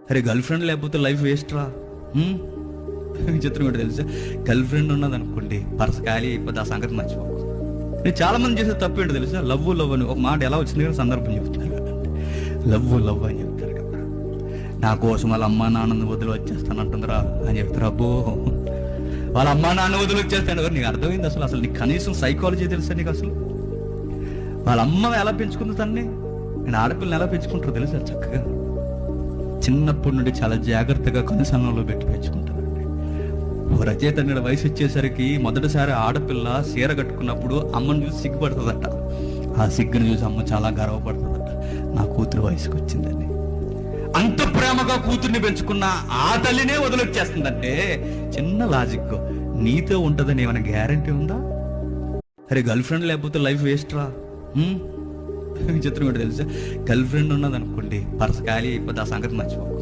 అరే girl friend లేకపోతే life waste రా. విచిత్రం ఏంటో తెలుసా, గర్ల్ ఫ్రెండ్ ఉన్నది అనుకోండి పర్స్ ఖాళీ అయిపోతే ఆ సంగతి మర్చిపోకు. నేను చాలా మంది చేసే తప్పు ఏంటో తెలుసా, లవ్ అని ఒక మాట ఎలా వచ్చింది కానీ సందర్భం చెప్తున్నారు కదా, లవ్ అని చెప్తారు కదా. నా కోసం వాళ్ళ అమ్మా నాన్నని వదిలి వచ్చేస్తానంటుందిరా అని చెప్తారు. అబ్బో, వాళ్ళ అమ్మా నాన్న వదిలి వచ్చేస్తాను. నీకు అర్థమైంది అసలు నీకు కనీసం సైకాలజీ తెలుసా నీకు? అసలు వాళ్ళ అమ్మ ఎలా పెంచుకుంది తన్ని, నేను ఆడపిల్లని ఎలా పెంచుకుంటారో తెలుసా? చక్కగా చిన్నప్పటి నుండి చాలా జాగ్రత్తగా కనుసన్నంలో పెట్టి పెంచుకుంటారండి. రచయిత అన్న వయసు వచ్చేసరికి మొదటిసారి ఆడపిల్ల చీర కట్టుకున్నప్పుడు అమ్మను చూసి సిగ్గుపడుతుందట. ఆ సిగ్గును చూసి అమ్మ చాలా గర్వపడుతుందట, నా కూతురు వయసుకు వచ్చిందని. అంత ప్రేమగా కూతుర్ని పెంచుకున్న ఆ తల్లినే వదిలొచ్చేస్తుందంటే చిన్న లాజిక్. నీతో ఉంటుందని ఏమైనా గ్యారంటీ ఉందా? అరే గర్ల్ ఫ్రెండ్ లేకపోతే లైఫ్ వేస్ట్ రా. విచిత్రం ఏంటో తెలుసా, గర్ల్ ఫ్రెండ్ ఉన్నది అనుకోండి పర్స్ ఖాళీ అయిపోతే ఆ సంగతి మర్చిపోకు.